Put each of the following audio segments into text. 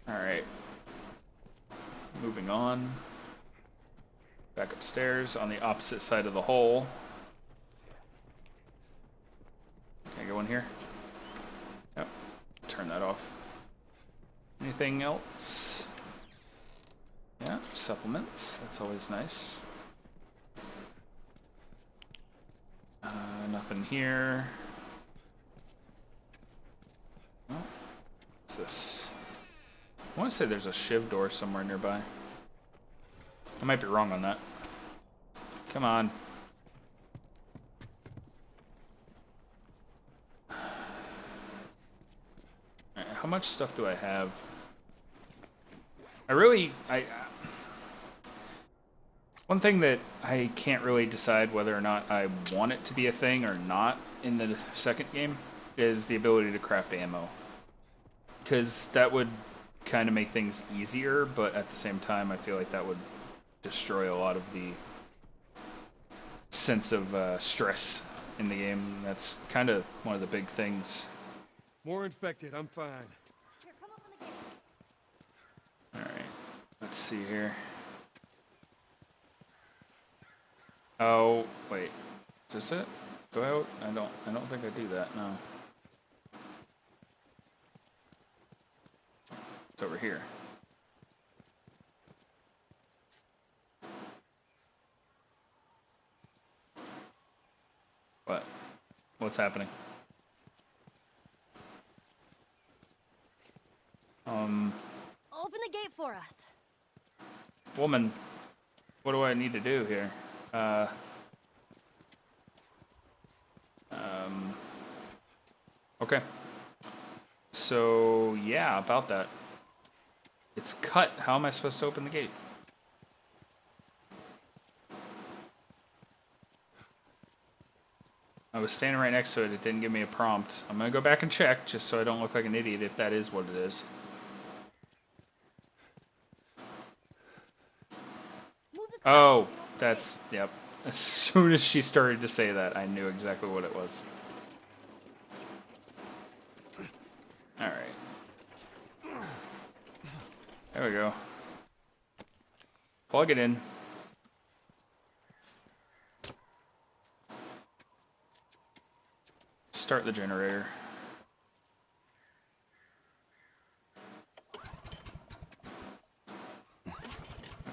Alright. Moving on. Back upstairs on the opposite side of the hole. Can I go in here? Yep. Turn that off. Anything else? Yeah, supplements. That's always nice. Nothing here. Oh, what's this? I want to say there's a shiv door somewhere nearby. I might be wrong on that. Come on. Alright, how much stuff do I have? One thing that I can't really decide whether or not I want it to be a thing or not in the second game is the ability to craft ammo. Because that would kind of make things easier, but at the same time I feel like that would destroy a lot of the sense of stress in the game. That's kind of one of the big things. More infected, I'm fine. Here, come up on the gate. Alright, let's see here. Oh, wait. Is this it? Go out? I don't think I do that, no. It's over here. What? What's happening? Open the gate for us. Woman, what do I need to do here? Okay. So, yeah, about that. It's cut. How am I supposed to open the gate? I was standing right next to it. It didn't give me a prompt. I'm going to go back and check just so I don't look like an idiot if that is what it is. Oh, that's, yep. As soon as she started to say that, I knew exactly what it was. Alright. There we go. Plug it in. Start the generator. There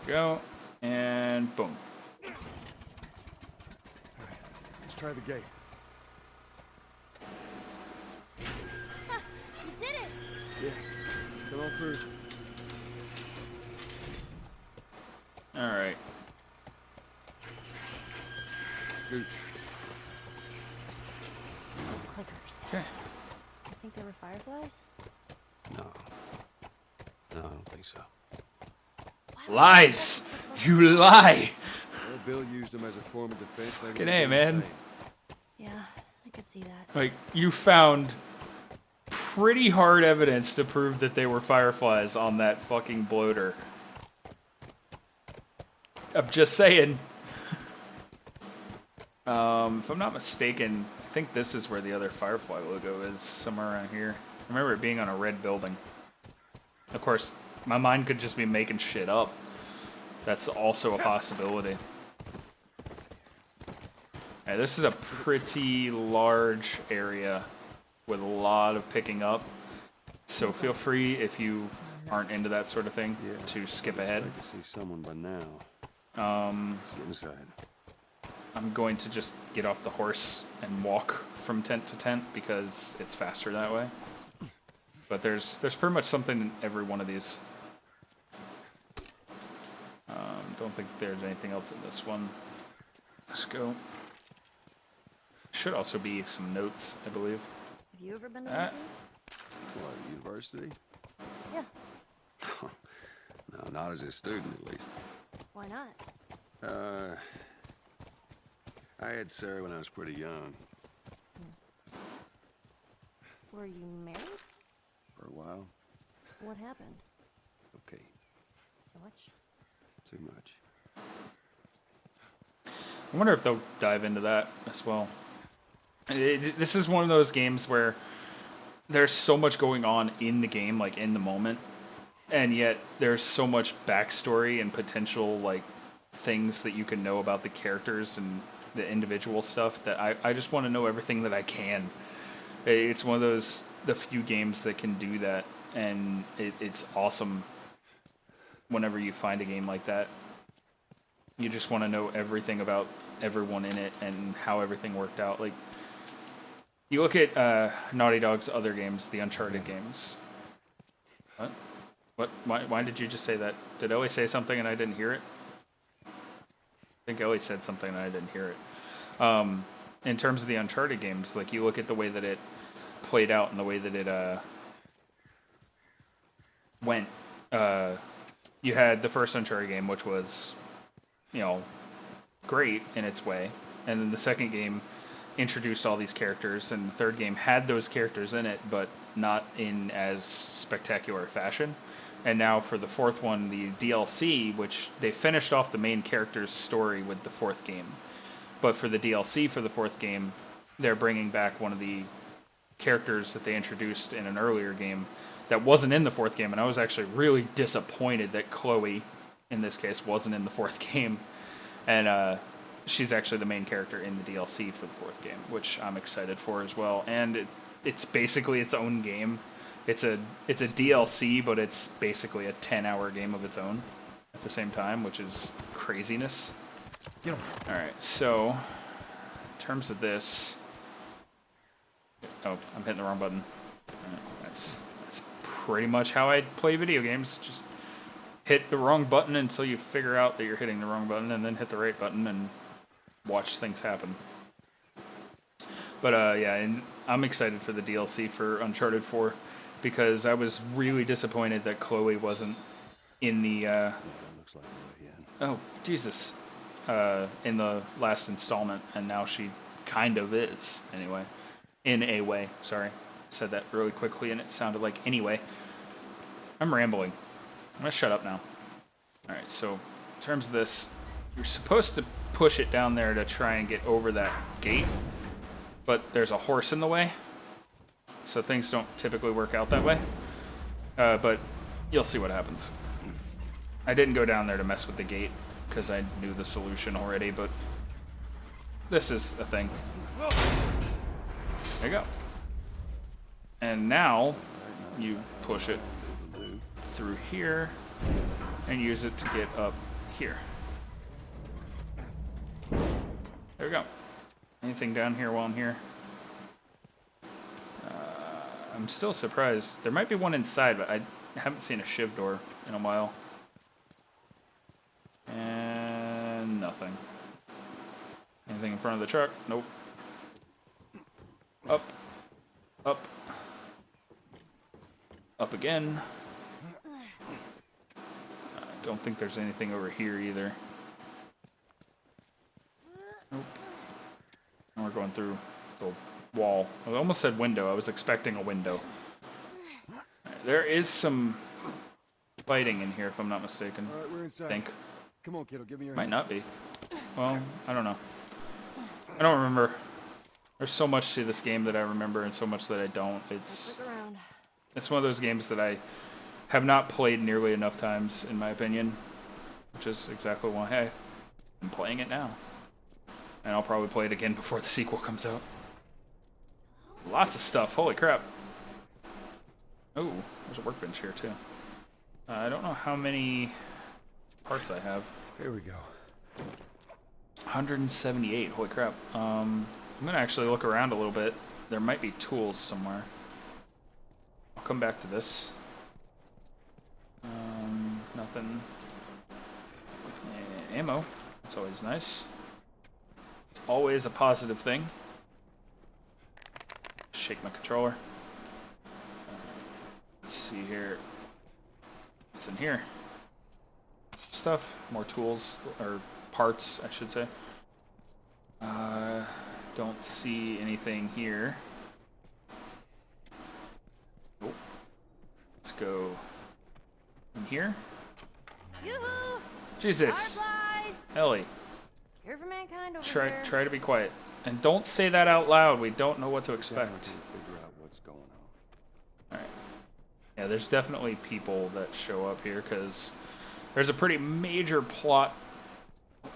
we go. And boom. Let's try the gate. You did it! Yeah, come on through. Alright. Good. Clickers. Okay. I think they were fireflies? No. No, I don't think so. Lies! You lie! Well, Bill used them as a form of defense. Good day, man. Yeah, I could see that. Like, you found pretty hard evidence to prove that they were fireflies on that fucking bloater. I'm just saying. If I'm not mistaken, I think this is where the other Firefly logo is, somewhere around here. I remember it being on a red building. Of course, my mind could just be making shit up. That's also a possibility. Hey, this is a pretty large area with a lot of picking up. So feel free, if you aren't into that sort of thing, to skip ahead. I can see someone by now. Let's get inside. I'm going to just get off the horse and walk from tent to tent because it's faster that way. But there's pretty much something in every one of these. Don't think there's anything else in this one. Let's go. Should also be some notes, I believe. Have you ever been to one of these? What, university? Yeah. No, not as a student, at least. Why not? I had Sarah when I was pretty young. Were you married? For a while. What happened? Okay, So much? too much. I wonder if they'll dive into that as well. This is one of those games where there's so much going on in the game, like in the moment, and yet there's so much backstory and potential like things that you can know about the characters and the individual stuff that I just want to know everything that I can. It's one of the few games that can do that, and it's awesome whenever you find a game like that. You just want to know everything about everyone in it and how everything worked out. Like, you look at Naughty Dog's other games, the Uncharted games. What? What? Why did you just say that? Did Ellie say something and I didn't hear it? I think Ellie said something and I didn't hear it. In terms of the Uncharted games, like, you look at the way that it played out and the way that it went. You had the first Uncharted game, which was, you know, great in its way, and then the second game introduced all these characters, and the third game had those characters in it, but not in as spectacular fashion. And now for the fourth one, the DLC, which they finished off the main character's story with the fourth game, but for the DLC for the fourth game, they're bringing back one of the characters that they introduced in an earlier game that wasn't in the fourth game, and I was actually really disappointed that Chloe, in this case, wasn't in the fourth game, and she's actually the main character in the DLC for the fourth game, which I'm excited for as well. And it's basically its own game. It's a DLC, but it's basically a 10-hour game of its own at the same time, which is craziness. Get him. All right, so in terms of this, oh, I'm hitting the wrong button. All right, that's pretty much how I play video games. Just hit the wrong button until you figure out that you're hitting the wrong button, and then hit the right button and watch things happen. But yeah, and I'm excited for the DLC for Uncharted 4 because I was really disappointed that Chloe wasn't in the Yeah, it looks like the way in. oh Jesus in the last installment, and now she kind of is anyway, in a way. Sorry, said that really quickly and it sounded like anyway. I'm rambling. I'm gonna shut up now. Alright, so in terms of this, you're supposed to push it down there to try and get over that gate, but there's a horse in the way, so things don't typically work out that way. But you'll see what happens. I didn't go down there to mess with the gate because I knew the solution already, but this is a thing. There you go. And now you push it through here and use it to get up here. There we go. Anything down here while I'm here? I'm still surprised. There might be one inside, but I haven't seen a shiv door in a while. And nothing. Anything in front of the truck? Nope. Up. Up. Up again. I don't think there's anything over here either. Nope. And we're going through the wall. I almost said window. I was expecting a window. Right, there is some fighting in here, if I'm not mistaken. All right, we're inside. I think. Come on, kiddo, give me your Might hand. not be. Well, I don't know. I don't remember. There's so much to this game that I remember and so much that I don't. It's one of those games that I have not played nearly enough times, in my opinion, which is exactly why, hey, I'm playing it now. And I'll probably play it again before the sequel comes out. Lots of stuff. Holy crap. Oh, there's a workbench here, too. I don't know how many parts I have. Here we go. 178. Holy crap. I'm going to actually look around a little bit. There might be tools somewhere. I'll come back to this. Nothing. Ammo. That's always nice. It's always a positive thing. Shake my controller. Let's see here. What's in here? Stuff. More tools. Or parts, I should say. Don't see anything here. Oh. Let's go in here. Yoo-hoo! Jesus. Fireflies! Ellie, Care for mankind over there. try to be quiet. And don't say that out loud. We don't know what to Down expect. until we figure out what's going on. Alright. Yeah, there's definitely people that show up here because there's a pretty major plot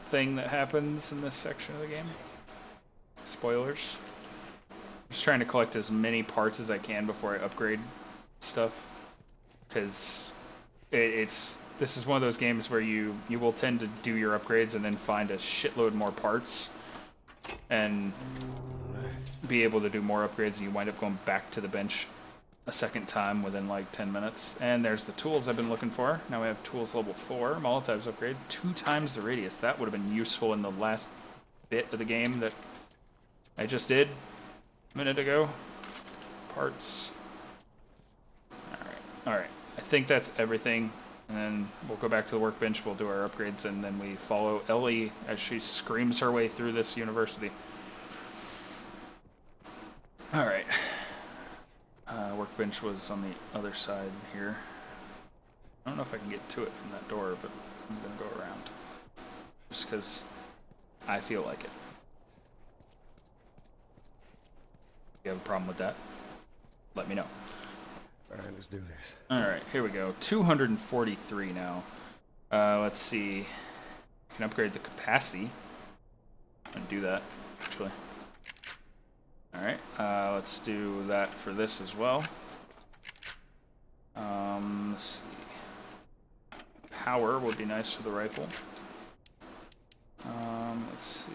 thing that happens in this section of the game. Spoilers. Just trying to collect as many parts as I can before I upgrade stuff, because this is one of those games where you will tend to do your upgrades and then find a shitload more parts and be able to do more upgrades, and you wind up going back to the bench a second time within like 10 minutes. And there's the tools I've been looking for. Now we have tools level 4, Molotovs upgrade, 2 times the radius. That would have been useful in the last bit of the game that I just did a minute ago. Parts. Alright. I think that's everything. And then we'll go back to the workbench, we'll do our upgrades, and then we follow Ellie as she screams her way through this university. Alright. Workbench was on the other side here. I don't know if I can get to it from that door, but I'm going to go around. Just because I feel like it. If you have a problem with that, let me know. Alright, let's do this. Alright, here we go. 243 now. Let's see. I can upgrade the capacity. I'm going to do that, actually. Alright, let's do that for this as well. Let's see. Power would be nice for the rifle. Let's see.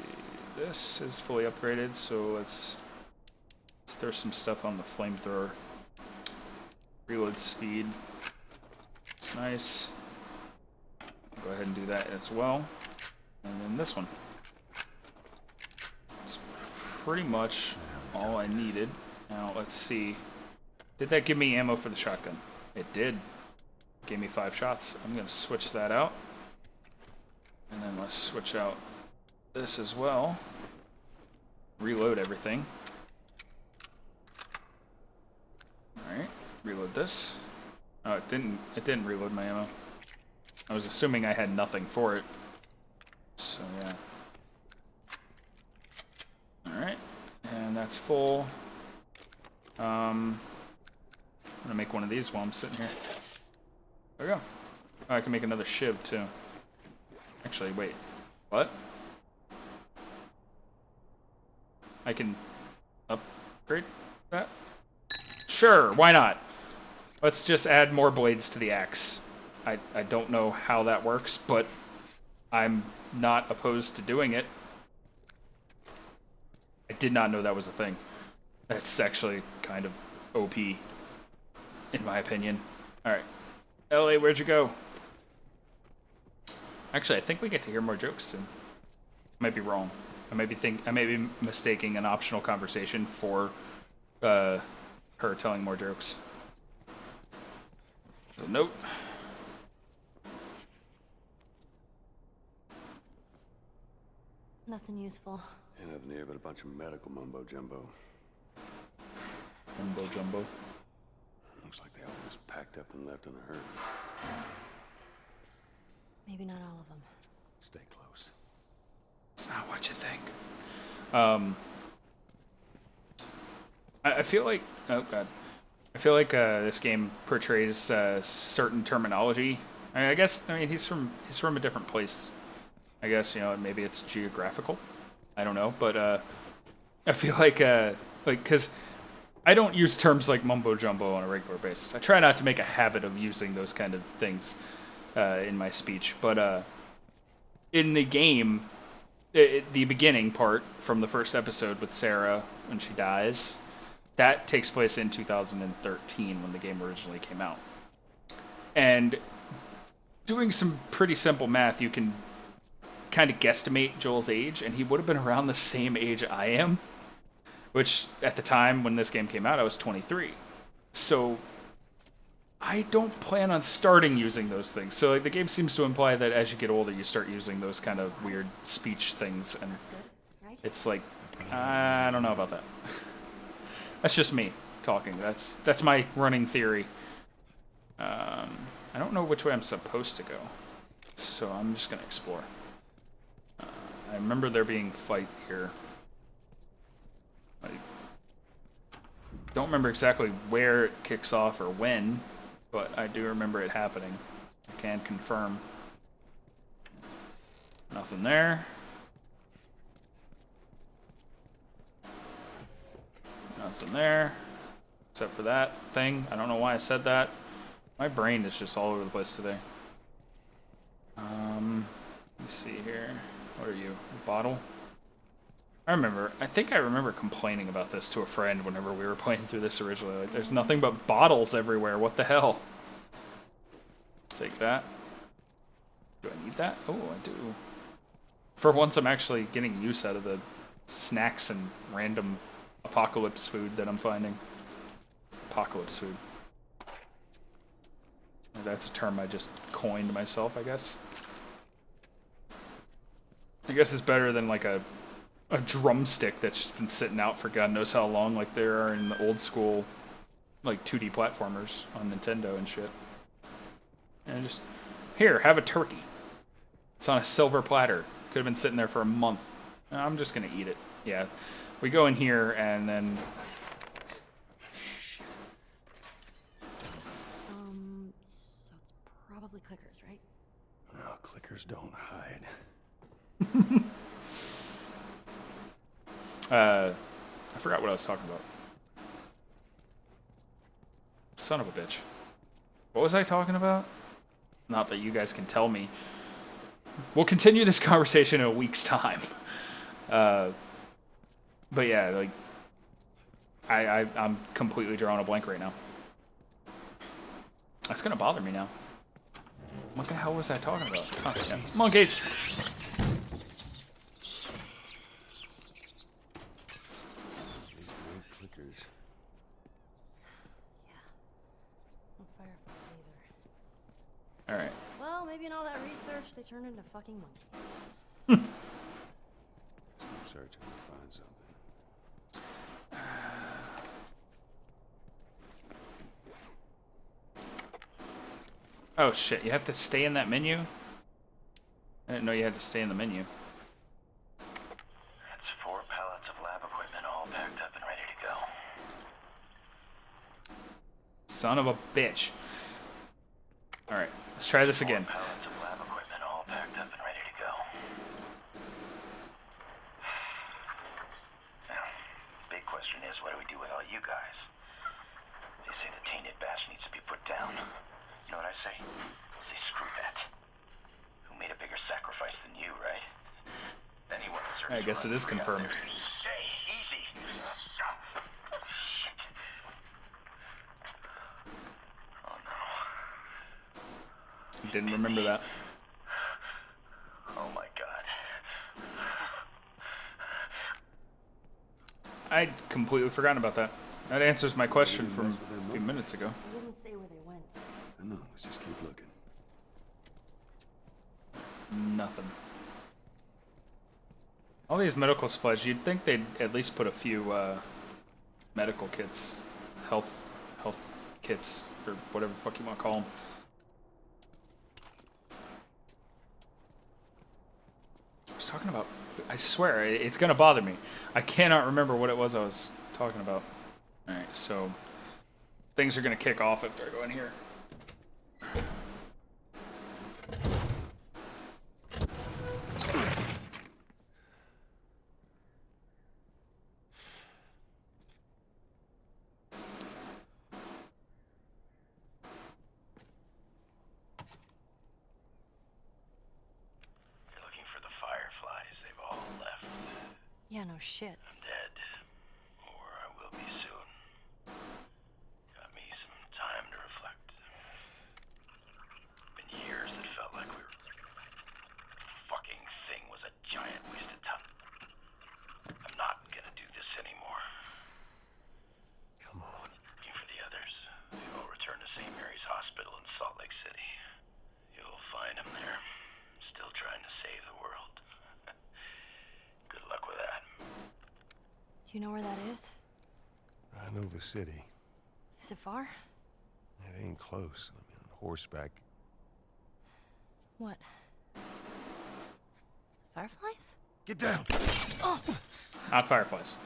This is fully upgraded, so let's throw some stuff on the flamethrower. Reload speed. It's nice. Go ahead and do that as well. And then this one. It's pretty much all I needed. Now let's see. Did that give me ammo for the shotgun? It did. It gave me 5 shots. I'm going to switch that out. And then let's switch out this as well. Reload everything. Alright. Reload this. Oh, it didn't reload my ammo. I was assuming I had nothing for it. So yeah. Alright. And that's full. I'm gonna make one of these while I'm sitting here. There we go. Oh, I can make another shiv too. Actually, wait. What? I can upgrade that? Sure, why not? Let's just add more blades to the axe. I don't know how that works, but I'm not opposed to doing it. I did not know that was a thing. That's actually kind of OP, in my opinion. Alright. Ellie, where'd you go? Actually, I think we get to hear more jokes soon. I might be wrong. I may be mistaking an optional conversation for her telling more jokes. So, nope. Nothing useful. Ain't nothing here but a bunch of medical mumbo jumbo. Mumbo jumbo. Looks like they all just packed up and left in a hurry. Maybe not all of them. Stay close. It's not what you think. I feel like, oh god, I feel like this game portrays certain terminology. I mean he's from a different place. I guess, you know, maybe it's geographical. I don't know, but I feel like because I don't use terms like mumbo jumbo on a regular basis. I try not to make a habit of using those kind of things in my speech, but in the game, the beginning part from the first episode with Sarah when she dies, that takes place in 2013 when the game originally came out. And doing some pretty simple math, you can kind of guesstimate Joel's age, and he would have been around the same age I am, which at the time when this game came out, I was 23. So I don't plan on starting using those things. So like, the game seems to imply that as you get older, you start using those kind of weird speech things, and it's like, I don't know about that. That's just me talking. That's my running theory. I don't know which way I'm supposed to go, so I'm just gonna explore. I remember there being fight here. I don't remember exactly where it kicks off or when, but I do remember it happening. I can confirm. Nothing there. Nothing there. Except for that thing. I don't know why I said that. My brain is just all over the place today. Let me see here. What are you? A bottle? I think I remember complaining about this to a friend whenever we were playing through this originally. Like, there's nothing but bottles everywhere. What the hell? Take that. Do I need that? Oh, I do. For once, I'm actually getting use out of the snacks and random apocalypse food that I'm finding. Apocalypse food. That's a term I just coined myself, I guess. I guess it's better than like a drumstick that's just been sitting out for God knows how long, like there are in the old school, like 2D platformers on Nintendo and shit. And just, here, have a turkey. It's on a silver platter. Could have been sitting there for a month. I'm just gonna eat it. Yeah, we go in here and then. So it's probably clickers, right? No, clickers don't hide. I forgot what I was talking about. Son of a bitch. What was I talking about? Not that you guys can tell me. We'll continue this conversation in a week's time. But yeah, like, I'm completely drawing a blank right now. That's gonna bother me now. What the hell was I talking about? Oh, yeah. Monkeys! These ain't clickers. Yeah. No fireflies either. Alright. Well, maybe in all that research, they turned into fucking monkeys. I'm searching to find something. Oh shit, you have to stay in that menu? I didn't know you had to stay in the menu. That's 4 pallets of lab equipment all packed up and ready to go. Son of a bitch. Alright, let's try this again. 4 pallets of lab equipment all packed up and ready to go. Now, big question is, what do we do with all you guys? They say the tainted batch needs to be put down. You know what I say? Say screw that. Who made a bigger sacrifice than you, right? Anyone deserves I guess to it run is free out confirmed. there. Say easy. Shit. Oh no. Didn't remember that. Oh my god. I'd completely forgotten about that. That answers my question from a few minutes ago. They didn't say where they went. I know, let's just keep looking. Nothing. All these medical supplies, you'd think they'd at least put a few medical kits, health kits, or whatever the fuck you want to call them. I was talking about, I swear, it's gonna bother me. I cannot remember what it was I was talking about. Alright, so things are gonna kick off after I go in here. You're looking for the fireflies. They've all left. Yeah, no shit. I'm dead. Or I will be soon. Got me some time to reflect. Been years that felt like we were... Fucking thing was a giant waste of time. I'm not gonna do this anymore. Come on. Looking for the others. They all returned to St. Mary's Hospital in Salt Lake City. You'll find them there. Still trying to save the world. Good luck with that. Do you know where that is? I know the city. Is it far? It ain't close. I mean, on horseback. What? Fireflies? Get down! Oh! Not fireflies.